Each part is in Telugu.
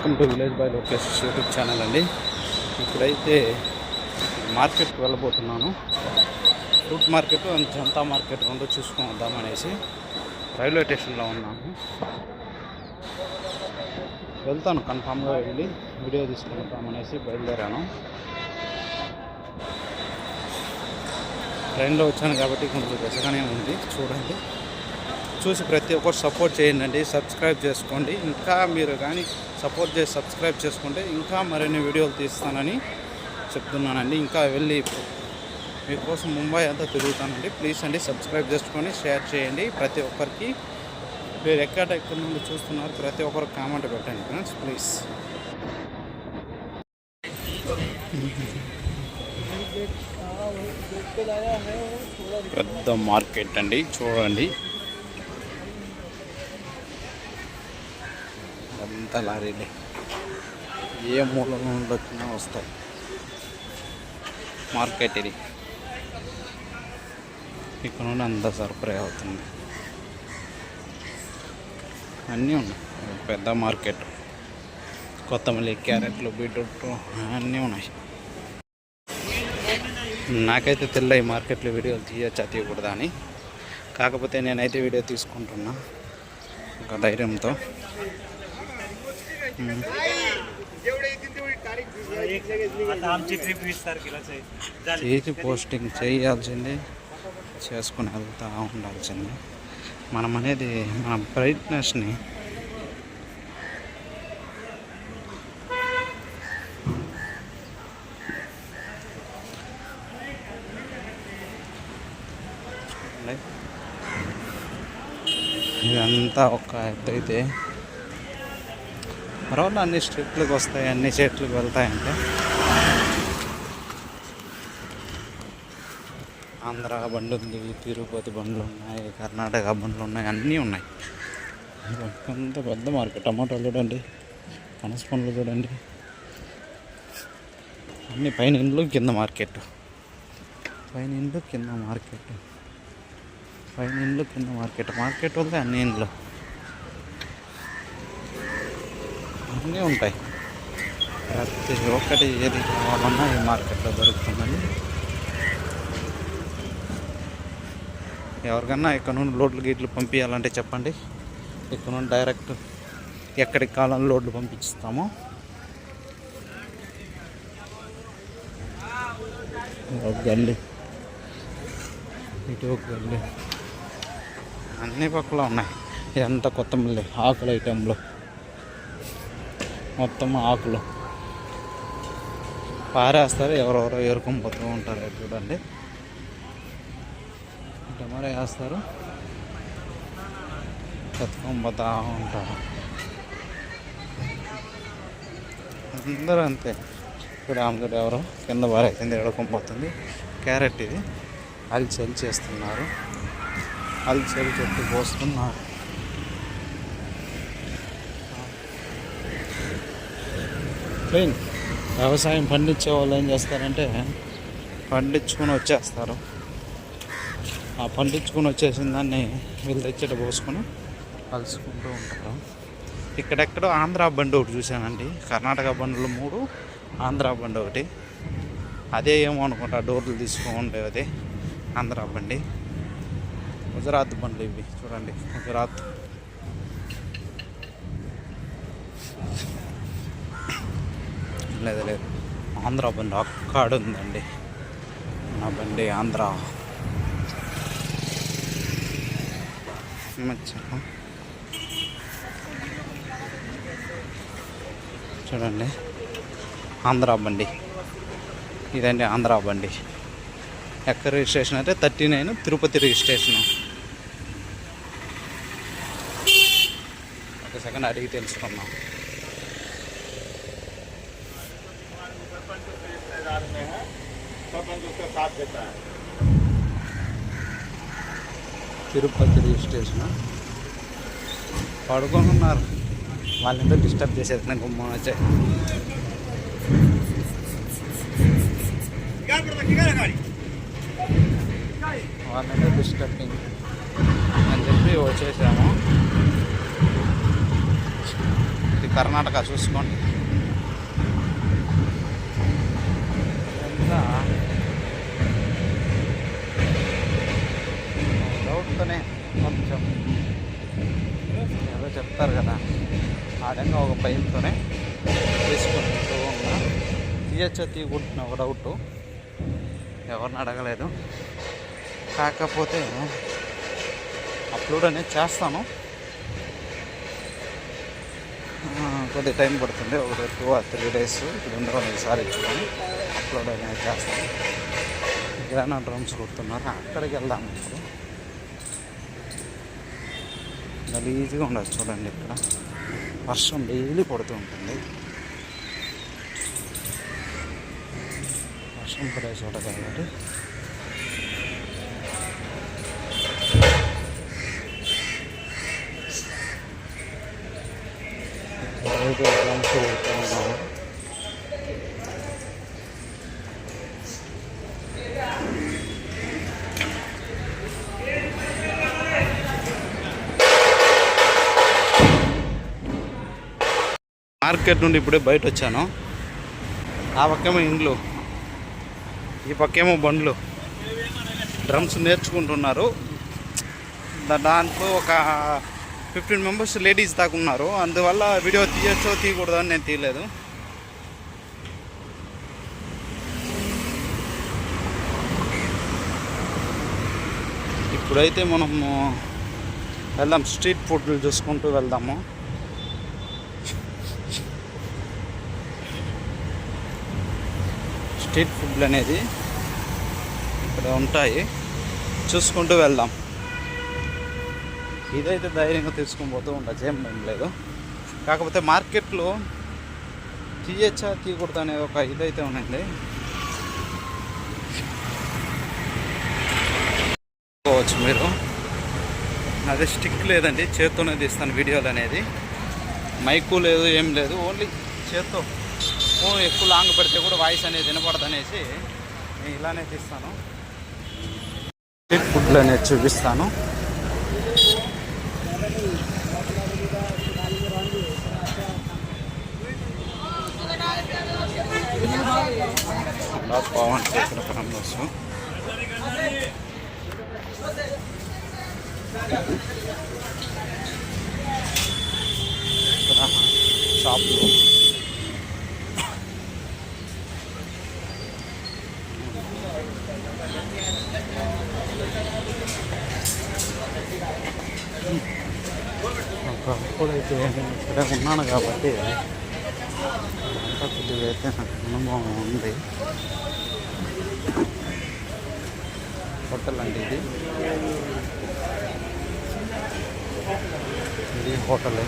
Welcome to village boy Lokesh YouTube channel అండి. ఇప్పుడైతే మార్కెట్కి వెళ్ళబోతున్నాను. Fruit market and Janata market రెండు చూసుకొని వద్దామనేసి రైల్వే స్టేషన్లో ఉన్నాను. వెళ్తాను, కన్ఫామ్గా వెళ్ళి వీడియో తీసుకుంటామనేసి బయలుదేరాను. ట్రైన్లో వచ్చాను కాబట్టి కొంచెం గసగానే ఉంది. చూడండి, చూసి ప్రతి ఒక్కరు సపోర్ట్ చేయండి, సబ్స్క్రైబ్ చేసుకోండి. ఇంకా మీరు కానీ సపోర్ట్ చేసి సబ్స్క్రైబ్ చేసుకుంటే ఇంకా మరిన్ని వీడియోలు తీస్తానని చెప్తున్నానండి. ఇంకా వెళ్ళి మీకోసం ముంబై అంతా తిరుగుతానండి. ప్లీజ్ అండి, సబ్స్క్రైబ్ చేసుకొని షేర్ చేయండి. ప్రతి ఒక్కరికి మీరు ఎక్కడ నుండి చూస్తున్నారు ప్రతి ఒక్కరు కామెంట్ పెట్టండి ఫ్రెండ్స్, ప్లీజ్. పెద్ద మార్కెట్ అండి, చూడండి. అంతా లారీలే, ఏ మూల నుండి వచ్చినా వస్తాయి. మార్కెట్ ఇది, ఇక్కడ నుండి అంతా సరఫరా అవుతుంది. అన్నీ ఉన్నాయి, పెద్ద మార్కెట్. కొత్తమల్లి, క్యారెట్లు, బీట్రూట్ అన్నీ ఉన్నాయి. నాకైతే తెల్ల ఈ మార్కెట్లో వీడియోలు తీయచ్చా తీయకూడదా అని, కాకపోతే నేనైతే వీడియో తీసుకుంటున్నా ఒక ధైర్యంతో. చేసి పోస్టింగ్ చేయాల్సిందే, చేసుకుని వెళ్తూ ఉండాల్సిందే. మనం అనేది మన బ్రైట్నెస్ని ఇదంతా ఒక ఎత్తు అయితే మరోళ్ళు అన్ని స్ట్రీట్లకు వస్తాయి, అన్ని చెట్లకు వెళ్తాయంటే ఆంధ్ర బండ్లు ఉంది, తిరుపతి బండ్లు ఉన్నాయి, కర్ణాటక బండ్లు ఉన్నాయి, అన్నీ ఉన్నాయి. అంత పెద్ద మార్కెట్. టమాటాలు చూడండి, పనస పండ్లు చూడండి, అన్ని పైన ఇండ్లు కింద మార్కెట్, పైన ఇండ్లు కింద మార్కెట్, పైన ఇండ్లు కింద మార్కెట్. మార్కెట్ వస్తే అన్ని ఇండ్లు అన్నీ ఉంటాయి. ప్రతి ఒక్కటి ఏది కావాలన్నా ఈ మార్కెట్లో దొరుకుతుందండి. ఎవరికన్నా ఇక్కడ నుండి లోడ్లు గీట్లు పంపించాలంటే చెప్పండి, ఇక్కడ నుండి డైరెక్ట్ ఎక్కడికి కావాలని లోడ్లు పంపిస్తామో. ఒక గల్లి, ఇటు ఒక గల్లి, అన్ని పక్కల ఉన్నాయి. ఇదంతా కొత్తమల్లి ఆకుల ఐటెంలో, మొత్తం ఆకులు పారేస్తారు, ఎవరెవరో ఏరుకొని పోతూ ఉంటారు. చూడండి, టమాటా వేస్తారు, ఎత్తుకొని పోతూ ఉంటారు. అందరూ అంతే. ఇప్పుడు ఆమెగడ్డ ఎవరో కింద పారేసింది, ఎడుకొని పోతుంది. క్యారెట్ ఇది అల్లి చేస్తున్నారు, అల్లి చెట్టు పోస్తున్నారు. వ్యవసాయం పండించే వాళ్ళు ఏం చేస్తారంటే పండించుకొని వచ్చేస్తారు. ఆ పండించుకొని వచ్చేసిన దాన్ని వీళ్ళు తెచ్చేట పోసుకొని కలుసుకుంటూ ఉంటారు. ఇక్కడెక్కడో ఆంధ్ర బండి ఒకటి చూశానండి, కర్ణాటక బండ్లు 3, ఆంధ్ర బండి ఒకటి. అదే ఏమో అనుకుంటా, డోర్లు తీసుకోండి, అదే ఆంధ్ర బండి. గుజరాత్ బండ్లు ఇవి చూడండి, గుజరాత్. లేదు, ఆంధ్ర బండి అక్కడ ఉందండి. నా బండి ఆంధ్ర. చూడండి, ఆంధ్ర బండి ఇదండి, ఆంధ్ర బండి. ఎక్కడ రిజిస్ట్రేషన్ అయితే 39 తిరుపతి రిజిస్ట్రేషను. ఒక సెకండ్ అడిగి తెలుసుకున్నాం. తిరుపతి రిజిస్ట్రేషన్. పడుకొని ఉన్నారు, వాళ్ళంతా డిస్టర్బ్ చేసేది. నాకు గుమ్మం వచ్చాయి. వాళ్ళంతా డిస్టర్బింగ్ అని చెప్పి వచ్చేసాము. కర్ణాటక చూసుకోండి. డౌట్తోనే కొంచెం ఏదో చెప్తారు కదా, ఆ విధంగా ఒక భయంతోనే తీసుకుంటూ ఉన్నా. తీయకూడదని ఒక డౌట్, ఎవరిని అడగలేదు. కాకపోతే అప్లోడ్ అనేది చేస్తాను, కొద్ది టైం పడుతుంది, ఒక 2 or 3 days. ఇప్పుడు ఉండవు ఈసారి ఇచ్చుకొని అప్లోడ్ అనేది చేస్తాను. కిరాణా డ్రమ్స్ కొడుతున్నారు, అక్కడికి వెళ్దాము. ఇప్పుడు గలీజ్గా ఉండదు చూడండి, ఇక్కడ వర్షం డైలీ పడుతూ ఉంటుంది. వర్షం పడే చోట కాబట్టి డ్రమ్స్ కొడుతూ ఉన్నాము. మార్కెట్ నుండి ఇప్పుడే బయట వచ్చాను. ఆ పక్కేమో ఇండ్లు, ఈ పక్కేమో బండ్లు. డ్రమ్స్ నేర్చుకుంటున్నారు. దాంట్లో ఒక 15 members లేడీస్ దాకా ఉన్నారు. అందువల్ల వీడియో తీయచ్చో తీయకూడదు అని నేను తీయలేదు. ఇప్పుడైతే మనము వెళ్దాం, స్ట్రీట్ ఫుడ్లు చూసుకుంటూ వెళ్దాము. స్ట్రీట్ ఫుడ్లు అనేది ఇక్కడ ఉంటాయి, చూసుకుంటూ వెళ్దాం. ఇదైతే ధైర్యంగా తీసుకొని పోతూ ఉండొచ్చు, ఏం లేదు. కాకపోతే మార్కెట్లో తీయచ్చా తీయకూడదు అనేది ఒక ఇదైతే ఉందండి. పోవచ్చు మీరు. అదే స్టిక్ లేదండి, చేత్తోనే తీస్తాను వీడియోలు అనేది. మైకు లేదు, ఏం లేదు, ఓన్లీ చేత్తో. ఫోన్ ఎక్కువ లాంగ్ పెడితే కూడా వాయిస్ అనేది వినపడదు అనేసి నేను ఇలానే తీస్తాను. స్ట్రీట్ ఫుడ్లు అనేది చూపిస్తాను. పవన్ ఇక్కడ ఫేమస్. షాప్లో ఒకప్పుడైతే ఇక్కడ ఉన్నాను కాబట్టి అంతా కొద్దిగా అయితే నాకు అనుభవం ఉంది. హోటల్ అండి ఇది హోటలే.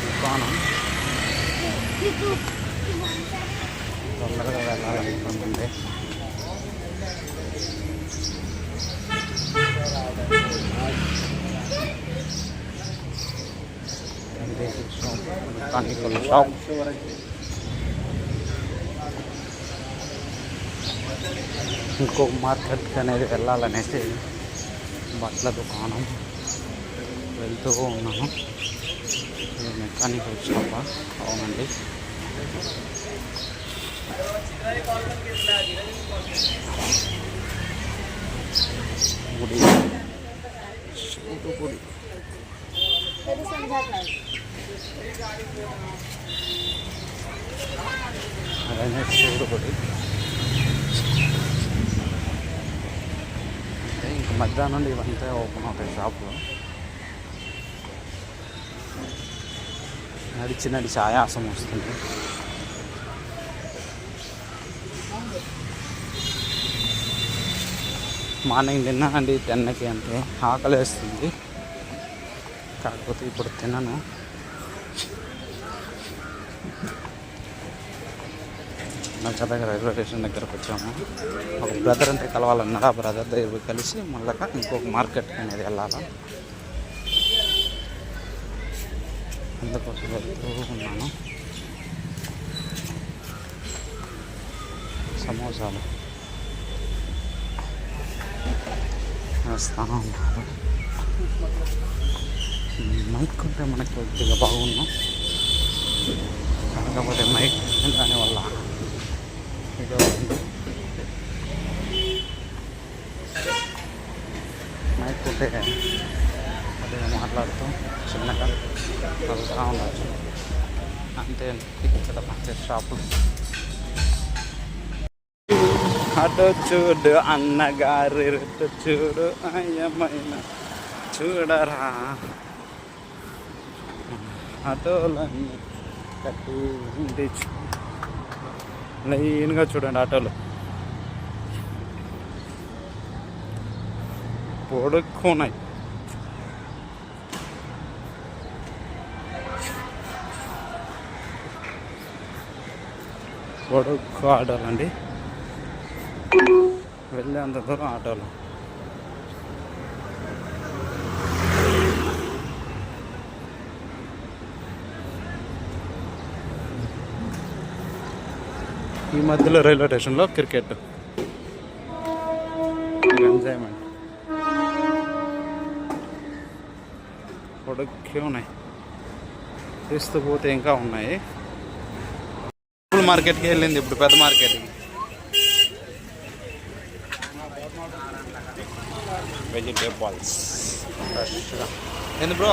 దుకాణం తొందరగా వెళ్ళాలనుకుంటుంది. షాప్ ఇంకొక మార్కెట్కి అనేది వెళ్ళాలనేసి బట్టల దుకాణం వెళ్తూ ఉన్నాను. ఇది మెకానికల్ షాప్. అవునండి, గుడి, శివుడు గుడి. అలానే శివుడు గుడి. ఇంక మధ్యాహ్నం నుండి ఇవంతా ఓపెన్ అవుతాయి షాపులో. నడిచి ఆయాసం వస్తుంది. మార్నింగ్ తిన్నానండి 10కి, అంటే ఆకలి వేస్తుంది. కాకపోతే ఇప్పుడు తినను. దగ్గర రైల్వే స్టేషన్ దగ్గరకు వచ్చాము. ఒక బ్రదర్ అంటే కలవాలన్నారు, ఆ బ్రదర్ దగ్గర కలిసి మళ్ళీ ఇంకొక మార్కెట్కి అనేది వెళ్ళాలి. అందుకోసం వెళ్తూ ఉన్నాను. సమోసాలు చేస్తూ ఉన్నారు. మైక్ ఉంటే మనకి కొద్దిగా బాగున్నాం, కాకపోతే మైక్ దానివల్ల ఇదో మైక్ ఉంటే కొద్దిగా మాట్లాడుతూ చిన్నగా వెళ్తూ ఉండొచ్చు. అంతే ఇక్కడ మంచి షాపులు. అటు చూడు అన్నగారి రుతు చూడు అయ్యమైన చూడరా ఆటోలన్నీ కట్టి ఇంటి లైన్గా చూడండి ఆటోలు పొడుక్కున్నాయి. పొడుక్కు ఆటోలు అండి, వెళ్ళేంత దూరం ఆటోలు. ఈ మధ్యలో రైల్వే స్టేషన్లో క్రికెట్ ఎంజాయ్మెంట్ పొడుక్కే ఉన్నాయి. తీస్తూ పోతే ఇంకా ఉన్నాయి. మార్కెట్కి వెళ్ళింది ఇప్పుడు, పెద్ద మార్కెట్కి. వెజిటేబుల్స్ ఫ్రెష్గా ఏంది బ్రో?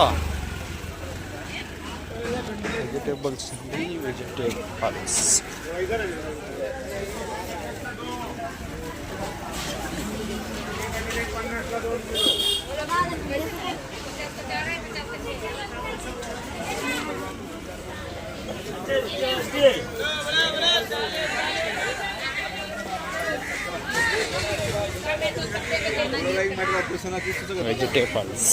వెజిటేబుల్స్ అండి, వెజిటేబుల్స్. వెజిటేబుల్స్